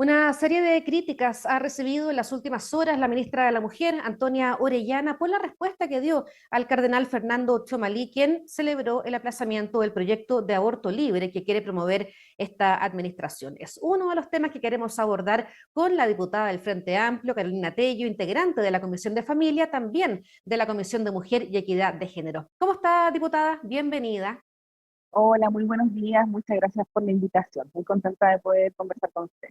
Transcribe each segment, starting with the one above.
Una serie de críticas ha recibido en las últimas horas la ministra de la Mujer, Antonia Orellana, por la respuesta que dio al cardenal Fernando Chomalí, quien celebró el aplazamiento del proyecto de aborto libre que quiere promover esta administración. Es uno de los temas que queremos abordar con la diputada del Frente Amplio, Carolina Tello, integrante de la Comisión de Familia, también de la Comisión de Mujer y Equidad de Género. ¿Cómo está, diputada? Bienvenida. Hola, muy buenos días. Muchas gracias por la invitación. Muy contenta de poder conversar con usted.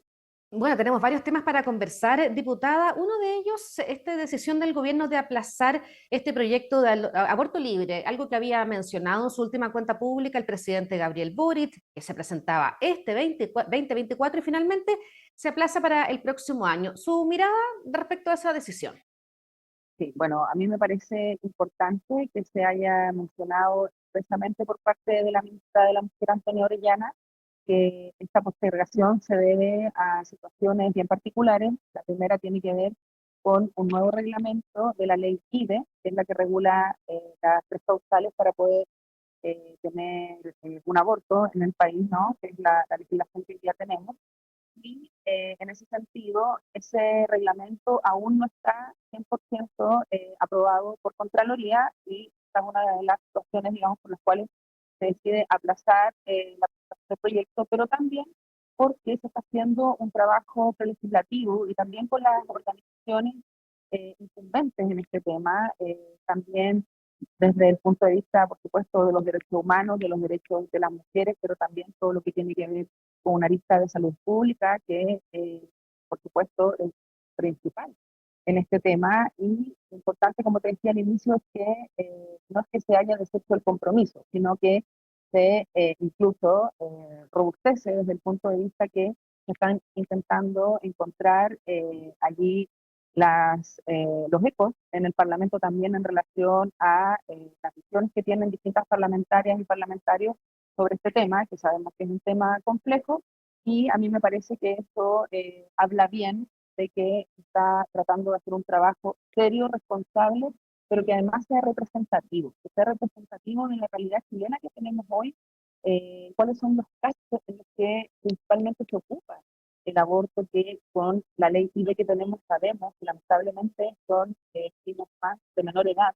Bueno, tenemos varios temas para conversar, diputada. Uno de ellos, esta decisión del gobierno de aplazar este proyecto de aborto libre, algo que había mencionado en su última cuenta pública el presidente Gabriel Boric, que se presentaba este 2024 y finalmente se aplaza para el próximo año. Su mirada respecto a esa decisión. Sí, bueno, a mí me parece importante que se haya mencionado expresamente por parte de la ministra de la Mujer, Antonia Orellana, que esta postergación se debe a situaciones bien particulares. La primera tiene que ver con un nuevo reglamento de la ley IDE, que es la que regula las tres causales para poder tener un aborto en el país, ¿no? Que es la legislación que ya tenemos. Y en ese sentido, ese reglamento aún no está 100% aprobado por Contraloría y esta es una de las situaciones, digamos, por las cuales se decide aplazar la presentación del proyecto, pero también porque se está haciendo un trabajo prelegislativo y también con las organizaciones incumbentes en este tema, también desde el punto de vista, por supuesto, de los derechos humanos, de los derechos de las mujeres, pero también todo lo que tiene que ver con una lista de salud pública, que por supuesto es principal en este tema. Y lo importante, como te decía al inicio, es que no es que se haya deshecho el compromiso, sino que se incluso robustece desde el punto de vista que se están intentando encontrar allí los ecos en el Parlamento también en relación a las visiones que tienen distintas parlamentarias y parlamentarios sobre este tema, que sabemos que es un tema complejo, y a mí me parece que esto habla bien de que está tratando de hacer un trabajo serio, responsable, pero que además sea representativo de la realidad chilena que tenemos hoy, cuáles son los casos en los que principalmente se ocupa el aborto, que con la ley IVE que tenemos sabemos que lamentablemente son niños más de menor edad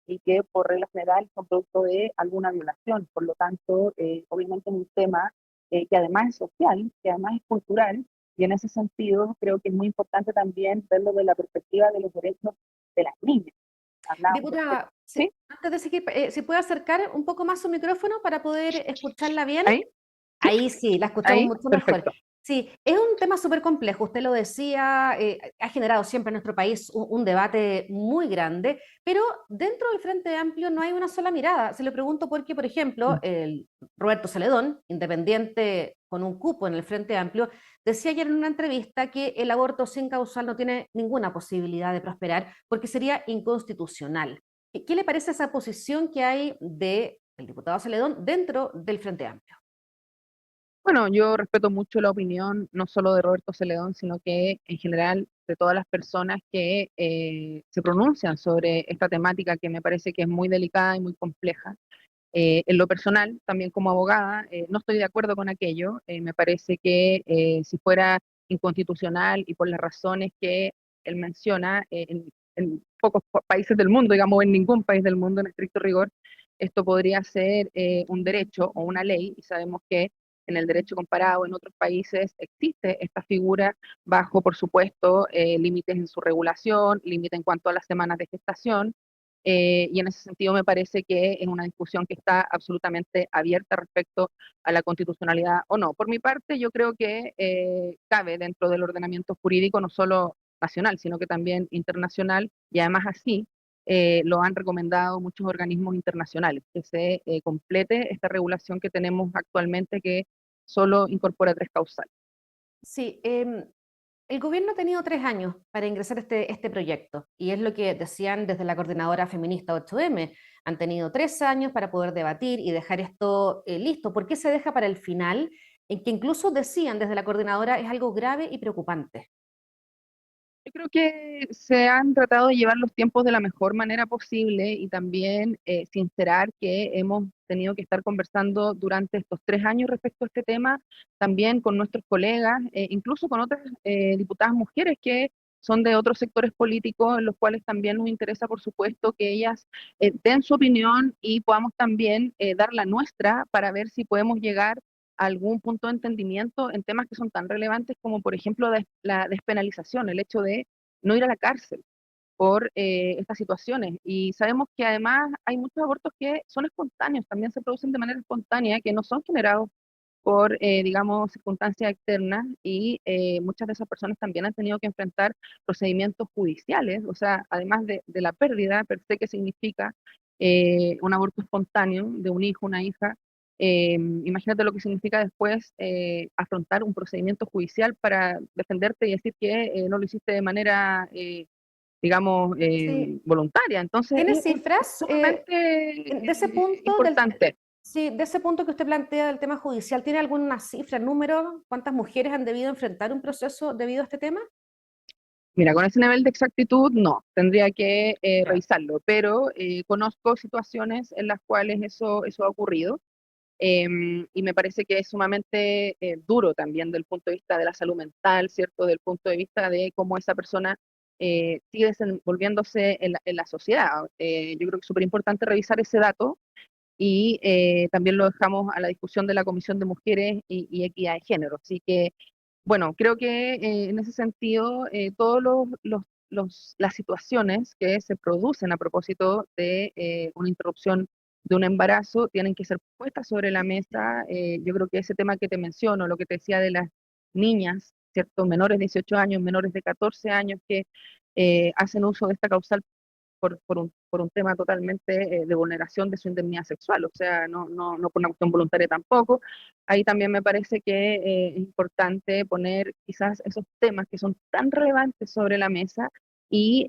y que por regla general son producto de alguna violación. Por lo tanto, obviamente es un tema que además es social, que además es cultural, y en ese sentido creo que es muy importante también verlo de la perspectiva de los derechos de las niñas. Hablábamos de... Diputada, ¿Sí? antes de seguir, ¿se puede acercar un poco más su micrófono para poder escucharla bien? ¿Ahí? ¿Sí? Ahí sí, la escuchamos ¿Ahí? mucho mejor. Perfecto. Sí, es un tema súper complejo, usted lo decía, ha generado siempre en nuestro país un debate muy grande, pero dentro del Frente Amplio no hay una sola mirada. Se lo pregunto porque, por ejemplo, Mm. el Roberto Celedón, independiente con un cupo en el Frente Amplio, decía ayer en una entrevista que el aborto sin causal no tiene ninguna posibilidad de prosperar porque sería inconstitucional. ¿Qué le parece esa posición que hay del diputado Celedón dentro del Frente Amplio? Bueno, yo respeto mucho la opinión no solo de Roberto Celedón, sino que en general de todas las personas que se pronuncian sobre esta temática que me parece que es muy delicada y muy compleja. En lo personal, también como abogada, no estoy de acuerdo con aquello. Me parece que si fuera inconstitucional y por las razones que él menciona, en pocos países del mundo, digamos, en ningún país del mundo en estricto rigor, esto podría ser un derecho o una ley, y sabemos que en el derecho comparado en otros países existe esta figura bajo, por supuesto, límites en su regulación, límite en cuanto a las semanas de gestación, y en ese sentido me parece que es una discusión que está absolutamente abierta respecto a la constitucionalidad o no. Por mi parte, yo creo que cabe dentro del ordenamiento jurídico, no solo nacional, sino que también internacional, y además así lo han recomendado muchos organismos internacionales, que se complete esta regulación que tenemos actualmente que solo incorpora tres causales. Sí, el gobierno ha tenido 3 años para ingresar este proyecto y es lo que decían desde la coordinadora feminista 8M. Han tenido 3 años para poder debatir y dejar esto listo. ¿Por qué se deja para el final? En que incluso decían desde la coordinadora es algo grave y preocupante. Yo creo que se han tratado de llevar los tiempos de la mejor manera posible y también sincerar que hemos tenido que estar conversando durante estos 3 años respecto a este tema, también con nuestros colegas, incluso con otras diputadas mujeres que son de otros sectores políticos, en los cuales también nos interesa, por supuesto, que ellas den su opinión y podamos también dar la nuestra para ver si podemos llegar algún punto de entendimiento en temas que son tan relevantes como, por ejemplo, la despenalización, el hecho de no ir a la cárcel por estas situaciones. Y sabemos que además hay muchos abortos que son espontáneos, también se producen de manera espontánea, que no son generados por, digamos, circunstancias externas y muchas de esas personas también han tenido que enfrentar procedimientos judiciales, o sea, además de la pérdida per se que significa un aborto espontáneo de un hijo, una hija, imagínate lo que significa después afrontar un procedimiento judicial para defenderte y decir que no lo hiciste de manera, digamos, Sí. voluntaria. Entonces, ¿Tiene es cifras? sumamente De ese punto, importante. sí, de ese punto que usted plantea del tema judicial, ¿tiene alguna cifra, número? ¿Cuántas mujeres han debido enfrentar un proceso debido a este tema? Mira, con ese nivel de exactitud no, tendría que Ya. revisarlo, pero conozco situaciones en las cuales eso ha ocurrido. Y me parece que es sumamente duro también del punto de vista de la salud mental, ¿cierto? Del punto de vista de cómo esa persona sigue desenvolviéndose en la sociedad. Yo creo que es súper importante revisar ese dato y también lo dejamos a la discusión de la Comisión de Mujeres y Equidad de Género. Así que bueno, creo que en ese sentido, todos las situaciones que se producen a propósito de una interrupción de un embarazo tienen que ser puestas sobre la mesa. Yo creo que ese tema que te menciono, lo que te decía de las niñas, ¿cierto? Menores de 18 años, menores de 14 años que hacen uso de esta causal por un tema totalmente de vulneración de su indemnidad sexual, o sea, no por una cuestión voluntaria tampoco. Ahí también me parece que es importante poner quizás esos temas que son tan relevantes sobre la mesa y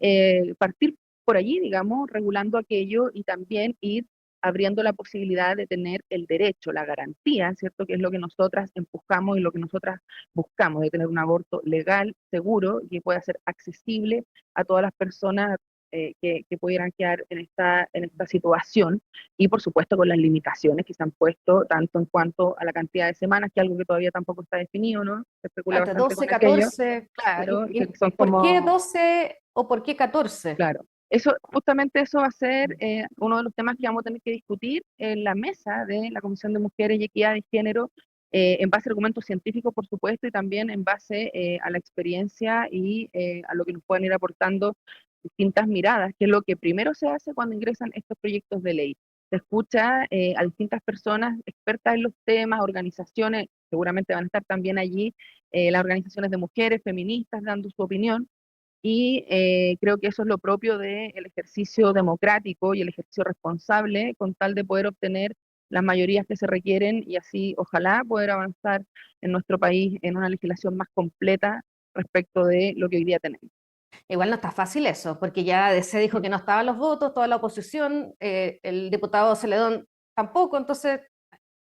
partir por allí, digamos, regulando aquello y también ir abriendo la posibilidad de tener el derecho, la garantía, ¿cierto? Que es lo que nosotras empujamos y lo que nosotras buscamos, de tener un aborto legal, seguro y que pueda ser accesible a todas las personas que pudieran quedar en esta situación y por supuesto con las limitaciones que se han puesto tanto en cuanto a la cantidad de semanas, que es algo que todavía tampoco está definido, ¿no? Se especula Entre bastante 12, con aquello, 14. claro, que son ¿Por qué como, 12 o por qué 14? claro. Eso, justamente eso va a ser uno de los temas que vamos a tener que discutir en la mesa de la Comisión de Mujeres y Equidad de Género, en base a argumentos científicos, por supuesto, y también en base a la experiencia y a lo que nos pueden ir aportando distintas miradas, que es lo que primero se hace cuando ingresan estos proyectos de ley. Se escucha a distintas personas expertas en los temas, organizaciones, seguramente van a estar también allí las organizaciones de mujeres, feministas, dando su opinión, y creo que eso es lo propio del ejercicio democrático y el ejercicio responsable con tal de poder obtener las mayorías que se requieren y así ojalá poder avanzar en nuestro país en una legislación más completa respecto de lo que hoy día tenemos. Igual no está fácil eso, porque ya DC dijo que no estaban los votos, toda la oposición, el diputado Celedón tampoco, entonces,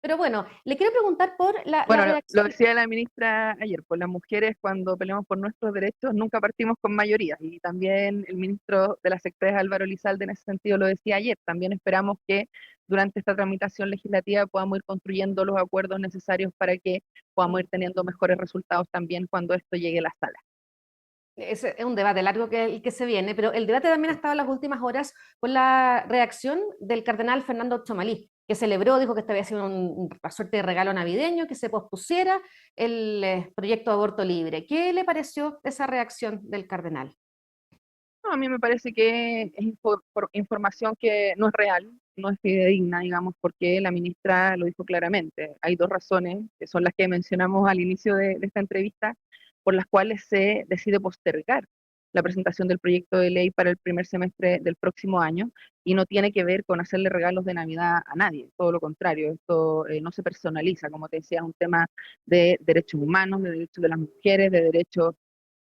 pero bueno, le quiero preguntar por la Bueno, lo reacción. decía la ministra ayer, pues las mujeres cuando peleamos por nuestros derechos nunca partimos con mayoría. Y también el ministro de las Secretarías Álvaro Elizalde en ese sentido lo decía ayer. También esperamos que durante esta tramitación legislativa podamos ir construyendo los acuerdos necesarios para que podamos ir teniendo mejores resultados también cuando esto llegue a la sala. Es un debate largo que el que se viene, pero el debate también ha estado en las últimas horas con la reacción del cardenal Fernando Chomalí, que celebró, dijo que este había sido una suerte de regalo navideño, que se pospusiera el proyecto de aborto libre. ¿Qué le pareció esa reacción del cardenal? No, a mí me parece que es información que no es real, no es fidedigna, digamos, porque la ministra lo dijo claramente. Hay dos razones, que son las que mencionamos al inicio de esta entrevista, por las cuales se decide postergar la presentación del proyecto de ley para el primer semestre del próximo año y no tiene que ver con hacerle regalos de Navidad a nadie, todo lo contrario, esto no se personaliza, como te decía, es un tema de derechos humanos, de derechos de las mujeres, de derechos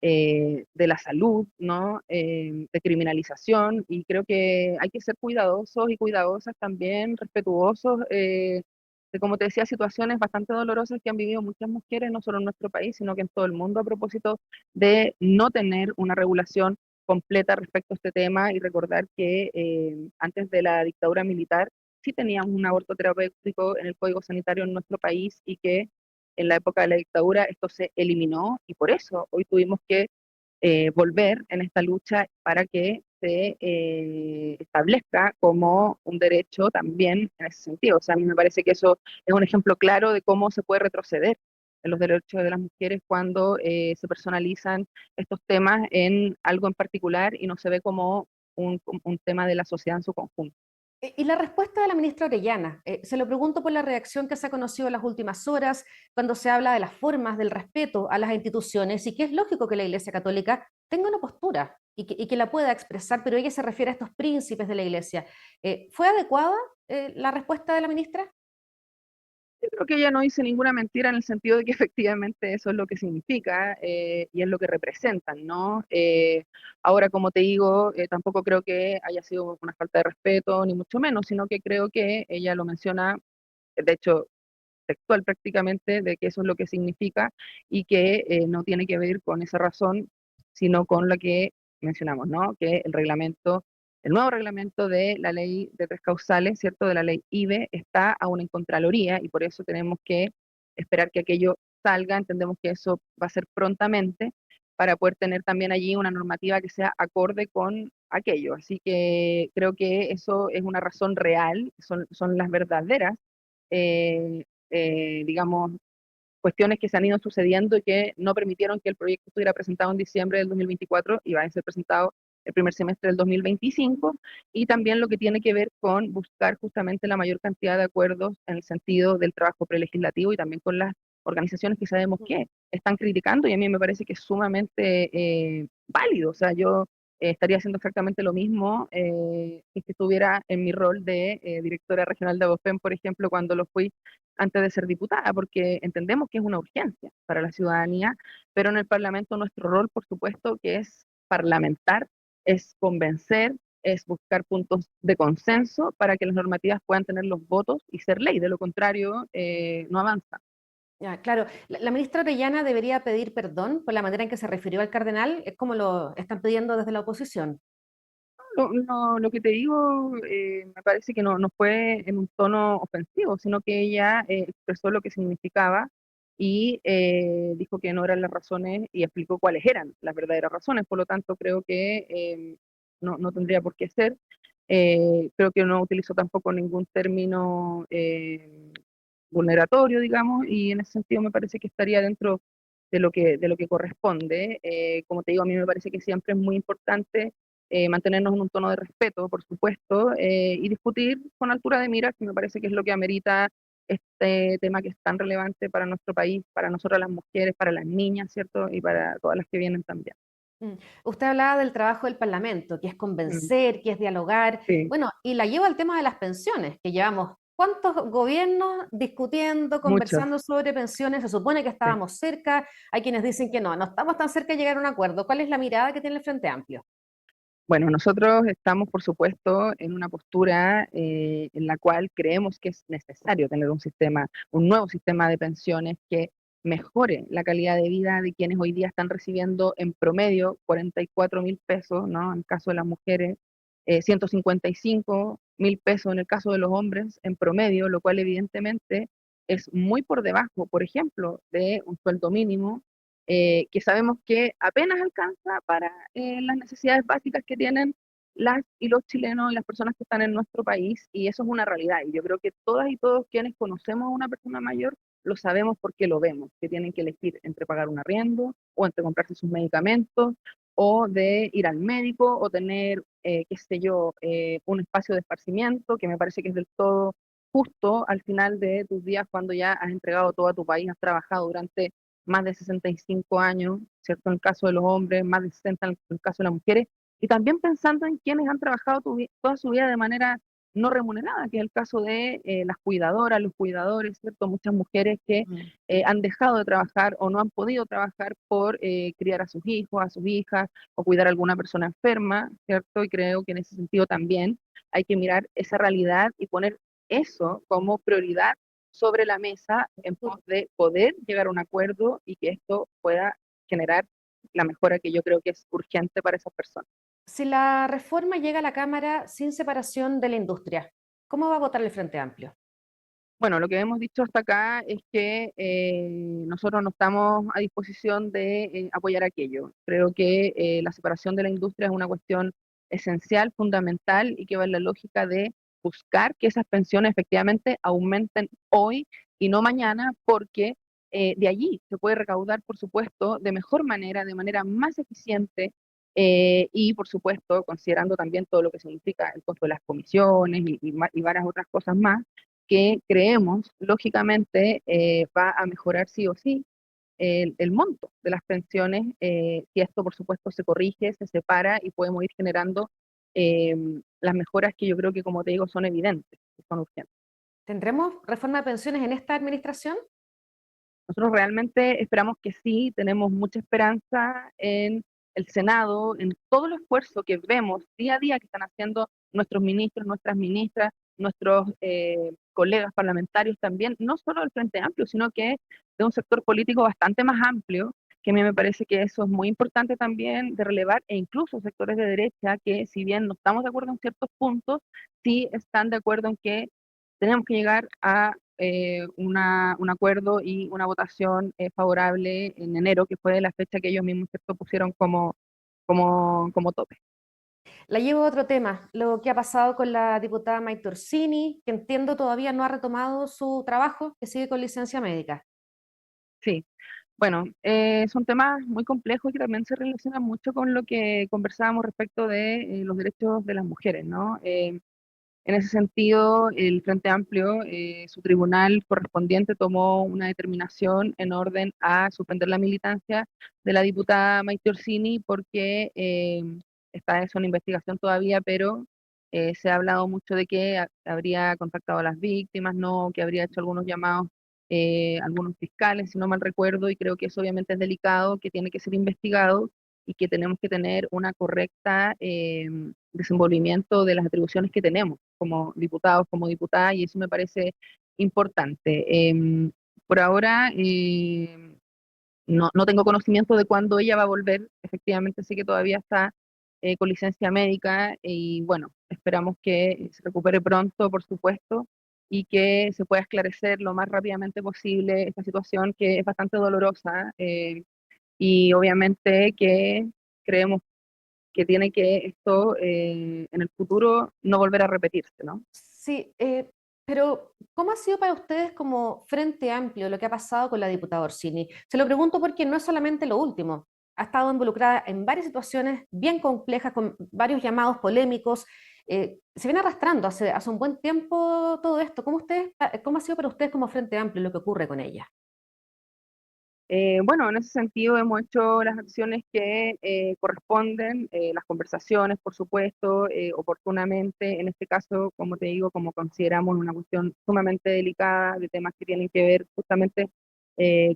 de la salud, ¿no? De criminalización, y creo que hay que ser cuidadosos y cuidadosas también, respetuosos como te decía, situaciones bastante dolorosas que han vivido muchas mujeres, no solo en nuestro país, sino que en todo el mundo, a propósito de no tener una regulación completa respecto a este tema y recordar que antes de la dictadura militar sí teníamos un aborto terapéutico en el Código Sanitario en nuestro país y que en la época de la dictadura esto se eliminó y por eso hoy tuvimos que volver en esta lucha para que se establezca como un derecho también en ese sentido. O sea, a mí me parece que eso es un ejemplo claro de cómo se puede retroceder en los derechos de las mujeres cuando se personalizan estos temas en algo en particular y no se ve como un tema de la sociedad en su conjunto. Y la respuesta de la ministra Orellana, se lo pregunto por la reacción que se ha conocido en las últimas horas cuando se habla de las formas del respeto a las instituciones y que es lógico que la Iglesia Católica tenga una postura y que la pueda expresar, pero ella se refiere a estos príncipes de la Iglesia. ¿Fue adecuada la respuesta de la ministra? Yo creo que ella no dice ninguna mentira en el sentido de que efectivamente eso es lo que significa y es lo que representan, ¿no? Ahora, como te digo, tampoco creo que haya sido una falta de respeto, ni mucho menos, sino que creo que ella lo menciona, de hecho, textual prácticamente, de que eso es lo que significa y que no tiene que ver con esa razón, sino con la que mencionamos, ¿no? Que el reglamento, el nuevo reglamento de la ley de tres causales, ¿cierto? De la ley IBE, está aún en Contraloría y por eso tenemos que esperar que aquello salga. Entendemos que eso va a ser prontamente para poder tener también allí una normativa que sea acorde con aquello. Así que creo que eso es una razón real, son las verdaderas eh, digamos, cuestiones que se han ido sucediendo y que no permitieron que el proyecto estuviera presentado en diciembre del 2024 y va a ser presentado el primer semestre del 2025, y también lo que tiene que ver con buscar justamente la mayor cantidad de acuerdos en el sentido del trabajo prelegislativo y también con las organizaciones que sabemos que están criticando y a mí me parece que es sumamente válido. O sea, yo estaría haciendo exactamente lo mismo si estuviera en mi rol de directora regional de ABOFEM, por ejemplo, cuando lo fui antes de ser diputada, porque entendemos que es una urgencia para la ciudadanía, pero en el Parlamento nuestro rol, por supuesto, que es parlamentar, es convencer, es buscar puntos de consenso para que las normativas puedan tener los votos y ser ley, de lo contrario, no avanza. Ya, claro, la ministra Orellana debería pedir perdón por la manera en que se refirió al cardenal, es como lo están pidiendo desde la oposición. Lo que te digo me parece que no fue en un tono ofensivo, sino que ella expresó lo que significaba y dijo que no eran las razones y explicó cuáles eran las verdaderas razones. Por lo tanto, creo que no tendría por qué ser. Creo que no utilizó tampoco ningún término vulneratorio, digamos, y en ese sentido me parece que estaría dentro de lo que corresponde. Como te digo, a mí me parece que siempre es muy importante mantenernos en un tono de respeto, por supuesto, y discutir con altura de miras, que me parece que es lo que amerita este tema que es tan relevante para nuestro país, para nosotras las mujeres, para las niñas, ¿cierto? Y para todas las que vienen también. Mm. Usted hablaba del trabajo del Parlamento, que es Mm, convencer, que es dialogar. sí, Bueno, y la llevo al tema de las pensiones, que llevamos cuántos gobiernos discutiendo, muchos. conversando sobre pensiones. Se supone que Sí. estábamos cerca. Hay quienes dicen que no estamos tan cerca de llegar a un acuerdo. ¿Cuál es la mirada que tiene el Frente Amplio? Bueno, nosotros estamos, por supuesto, en una postura en la cual creemos que es necesario tener un sistema, un nuevo sistema de pensiones que mejore la calidad de vida de quienes hoy día están recibiendo en promedio 44.000 pesos, ¿no? En el caso de las mujeres, 155.000 pesos en el caso de los hombres en promedio, lo cual evidentemente es muy por debajo, por ejemplo, de un sueldo mínimo que sabemos que apenas alcanza para las necesidades básicas que tienen las y los chilenos y las personas que están en nuestro país, y eso es una realidad. Y yo creo que todas y todos quienes conocemos a una persona mayor lo sabemos porque lo vemos, que tienen que elegir entre pagar un arriendo o entre comprarse sus medicamentos o de ir al médico o tener, qué sé yo, un espacio de esparcimiento, que me parece que es del todo justo al final de tus días cuando ya has entregado todo a tu país, has trabajado durante más de 65 años, ¿cierto? En el caso de los hombres, más de 60 en el caso de las mujeres, y también pensando en quienes han trabajado toda su vida de manera no remunerada, que es el caso de las cuidadoras, los cuidadores, ¿cierto? Muchas mujeres que Mm. han dejado de trabajar o no han podido trabajar por criar a sus hijos, a sus hijas, o cuidar a alguna persona enferma, ¿cierto? Y creo que en ese sentido también hay que mirar esa realidad y poner eso como prioridad sobre la mesa en pos de poder llegar a un acuerdo y que esto pueda generar la mejora que yo creo que es urgente para esas personas. Si la reforma llega a la Cámara sin separación de la industria, ¿cómo va a votar el Frente Amplio? Bueno, lo que hemos dicho hasta acá es que nosotros no estamos a disposición de apoyar aquello. Creo que la separación de la industria es una cuestión esencial, fundamental y que va en la lógica de buscar que esas pensiones efectivamente aumenten hoy y no mañana, porque de allí se puede recaudar, por supuesto, de mejor manera, de manera más eficiente y, por supuesto, considerando también todo lo que significa el costo de las comisiones y varias otras cosas más que creemos, lógicamente, va a mejorar sí o sí el monto de las pensiones, si esto, por supuesto, se corrige, se separa y podemos ir generando eh, las mejoras que yo creo que, como te digo, son evidentes, que son urgentes. ¿Tendremos reforma de pensiones en esta administración? Nosotros realmente esperamos que sí, tenemos mucha esperanza en el Senado, en todo el esfuerzo que vemos día a día que están haciendo nuestros ministros, nuestras ministras, nuestros colegas parlamentarios también, no solo del Frente Amplio, sino que de un sector político bastante más amplio, que a mí me parece que eso es muy importante también de relevar, e incluso sectores de derecha que, si bien no estamos de acuerdo en ciertos puntos, sí están de acuerdo en que tenemos que llegar a un acuerdo y una votación favorable en enero, que fue la fecha que ellos mismos, ¿cierto?, pusieron como tope. La llevo a otro tema, lo que ha pasado con la diputada Maite Orsini, que entiendo todavía no ha retomado su trabajo, que sigue con licencia médica. Sí, bueno, son temas muy complejos y que también se relacionan mucho con lo que conversábamos respecto de los derechos de las mujeres, ¿no? En ese sentido, el Frente Amplio, su tribunal correspondiente tomó una determinación en orden a suspender la militancia de la diputada Maite Orsini porque está eso en investigación todavía, pero se ha hablado mucho de que habría contactado a las víctimas, no, que habría hecho algunos llamados, algunos fiscales, si no mal recuerdo, y creo que eso obviamente es delicado, que tiene que ser investigado y que tenemos que tener una correcta desenvolvimiento de las atribuciones que tenemos como diputados, como diputadas, y eso me parece importante. Por ahora no tengo conocimiento de cuándo ella va a volver, efectivamente sé que todavía está con licencia médica y bueno, esperamos que se recupere pronto, por supuesto, y que se pueda esclarecer lo más rápidamente posible esta situación que es bastante dolorosa y obviamente que creemos que tiene que esto en el futuro no volver a repetirse, ¿no? Sí, pero ¿cómo ha sido para ustedes como Frente Amplio lo que ha pasado con la diputada Orsini? Se lo pregunto porque no es solamente lo último. Ha estado involucrada en varias situaciones bien complejas, con varios llamados polémicos. Se viene arrastrando hace un buen tiempo todo esto. ¿Cómo ha sido para ustedes como Frente Amplio lo que ocurre con ella? Bueno, en ese sentido hemos hecho las acciones que corresponden, las conversaciones, por supuesto, oportunamente, en este caso, como te digo, como consideramos una cuestión sumamente delicada de temas que tienen que ver justamente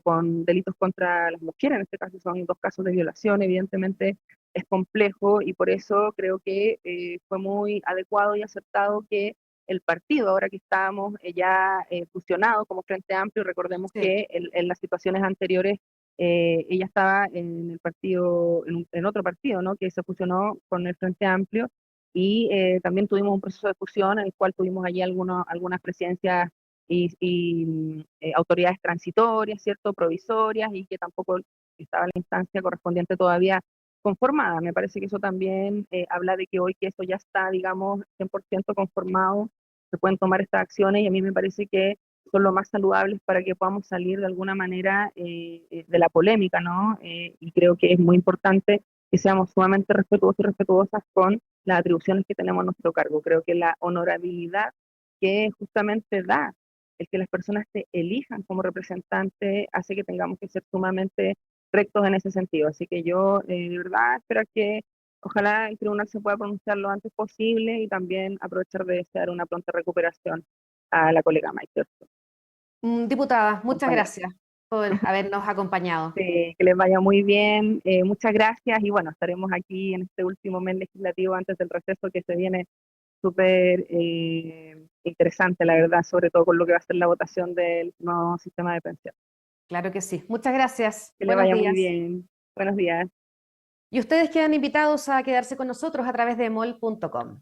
con delitos contra las mujeres, en este caso son dos casos de violación, evidentemente es complejo y por eso creo que fue muy adecuado y acertado que el partido, ahora que estábamos ya fusionados como Frente Amplio, recordemos Sí. que en las situaciones anteriores ella estaba en el partido, en otro partido, ¿no? Que se fusionó con el Frente Amplio y también tuvimos un proceso de fusión en el cual tuvimos allí algunas presidencias y autoridades transitorias, ¿cierto? Provisorias y que tampoco estaba la instancia correspondiente todavía conformada. Me parece que eso también habla de que hoy que eso ya está, digamos, 100% conformado, se pueden tomar estas acciones y a mí me parece que son lo más saludables para que podamos salir de alguna manera de la polémica, ¿no? Y creo que es muy importante que seamos sumamente respetuosos y respetuosas con las atribuciones que tenemos a nuestro cargo. Creo que la honorabilidad que justamente da el que las personas te elijan como representante hace que tengamos que ser sumamente rectos en ese sentido. Así que yo de verdad espero que ojalá el tribunal se pueda pronunciar lo antes posible y también aprovechar de desear una pronta recuperación a la colega Maite. Diputada, muchas Compañera. gracias por habernos acompañado. Que les vaya muy bien, muchas gracias y bueno, estaremos aquí en este último mes legislativo antes del receso que se viene súper interesante, la verdad, sobre todo con lo que va a ser la votación del nuevo sistema de pensión. Claro que sí. Muchas gracias. Que le Buenos vaya muy días. bien. Buenos días. Y ustedes quedan invitados a quedarse con nosotros a través de mol.com.